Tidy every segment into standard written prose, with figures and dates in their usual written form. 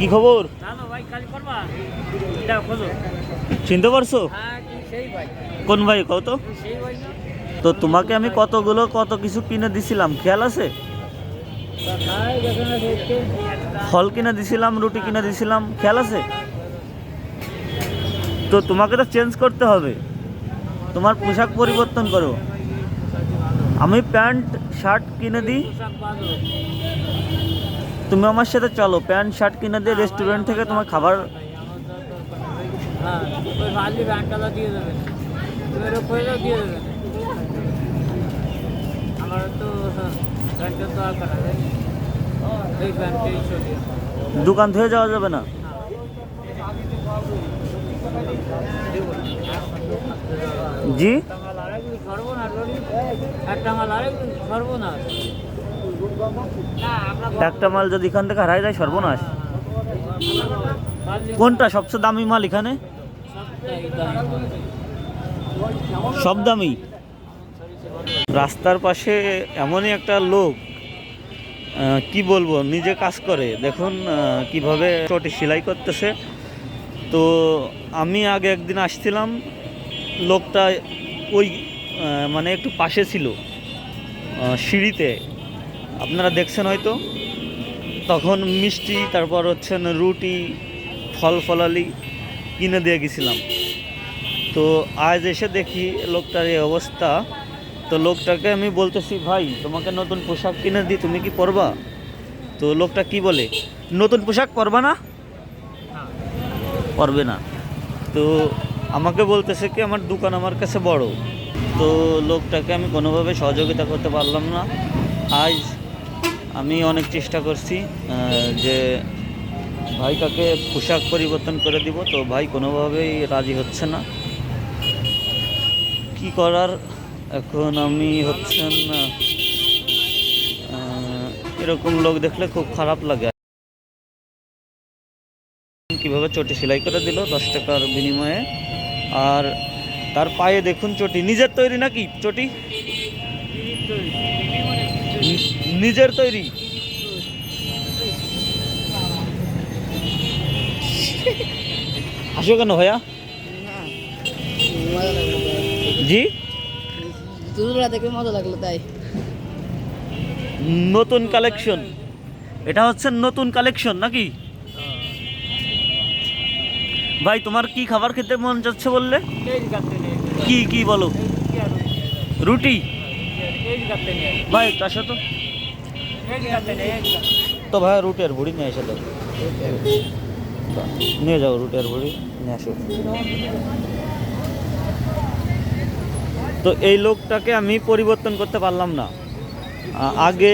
কি খবর? জানো ভাই কাজ করবা? এটা খোঁজো। চিনতে পারছো? হ্যাঁ কি সেই ভাই। কোন ভাই কও তো? সেই ভাই না? তো তোমাকে আমি কতগুলো কত কিছু কিনে দিছিলাম, খেয়াল আছে? ভাই দেখো না দেখতে। ফল কিনে দিছিলাম, রুটি কিনে দিছিলাম, খেয়াল আছে? তো তোমাকে তো চেঞ্জ করতে হবে, তোমার পোশাক পরিবর্তন করো। আমি প্যান্ট শার্ট কিনে দিই, পোশাক ভালো। তুমি আমার সাথে চলো, প্যান্ট শার্ট কিনে দিয়ে রেস্টুরেন্ট থেকে তোমার খাবার। হ্যাঁ ওই ভালি ব্যাংকটা দিয়ে দেবেন। তুমি ওর পয়সা দিয়ে দেবেন। আমার তো ব্যাংকের দরকার আছে। এই ব্যাংকেই চলি। দোকান থেকে যাওয়া যাবে না? জি, একটা মাল যদি এখান থেকে হারাই যায় সর্বনাশ। কোনটা সবচেয়ে দামি মাল এখানে? সব দামি। রাস্তার পাশে এমনই একটা লোক, কি বলবো, নিজে কাজ করে দেখুন কিভাবে চটি সেলাই করতেছে। তো আমি আগে একদিন আসছিলাম, লোকটা ওই মানে একটু পাশে ছিল, সিঁড়িতে, আপনারা দেখছেন হয়তো। তখন মিষ্টি, তারপর হচ্ছে রুটি, ফল ফলালি কিনে দিয়ে গেছিলাম। তো আজ এসে দেখি লোকটার এই অবস্থা। তো লোকটাকে আমি বলতেছি, ভাই তোমাকে নতুন পোশাক কিনে দিই, তুমি কি পরবা? তো লোকটা কি বলে, নতুন পোশাক পরবা না? পরবে না। তো আমাকে বলতেছে কি আমার দোকান আমার কাছে বড়। তো লোকটাকে আমি কোনোভাবে সহযোগিতা করতে পারলাম না। আজ আমি অনেক চেষ্টা করছি যে ভাইটাকে পোশাক পরিবর্তন করে দিব, তো ভাই কোনোভাবেই রাজি হচ্ছে না। কি করার এখন আমি হচ্ছেন এরকম লোক দেখলে খুব খারাপ লাগে। কিভাবে চটি সেলাই করে দিল 10 টাকার বিনিময়ে। আর তার পায়ে দেখুন চটি, নিজের তৈরি নাকি চটি? নিজের তৈরি? হাসো কেন ভাইয়া? জি, দুপুরবেলা দেখে মজা লাগলো তাই। নতুন কালেকশন, এটা হচ্ছে নতুন কালেকশন নাকি? ভাই তোমার কি খাবার খেতে মন যাচ্ছে বললে? কি কি বলো? রুটি? ভাই তার সাথে তো ভাই রুটি আর ভুড়ি নিয়ে এসে দাও, নিয়ে যাও রুটি আর ভুড়ি নিয়ে আসো। তো এই লোকটাকে আমি পরিবর্তন করতে পারলাম না। আগে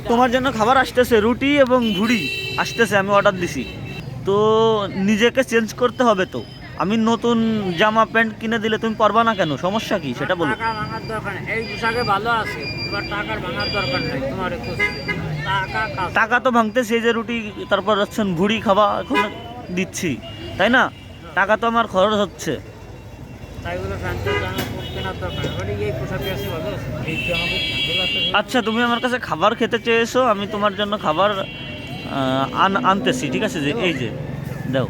তোমার জন্য খাবার আসতেছে, রুটি এবং ভুড়ি আসতেছে, আমি অর্ডার দিছি। তো নিজেকে চেঞ্জ করতে হবে। তো আমি নতুন জামা প্যান্ট কিনে দিলে তুমি পারবা না কেন? সমস্যা কি সেটা বলো। টাকা ভাঙার দরকার নেই, এই পোশাকে ভালো আছে, তোমার টাকার ভাঙার দরকার নেই। তোমার টাকা তো ভাঙতেছে, এই যে রুটি তারপর হচ্ছেন ভুড়ি খাওয়া এখন দিচ্ছি, তাই না? টাকা তো আমার খরচ হচ্ছে। আচ্ছা তুমি আমার কাছে খাবার খেতে চেয়েছো, আমি তোমার জন্য খাবার আনতেছি, ঠিক আছে? যে এই যে দাও।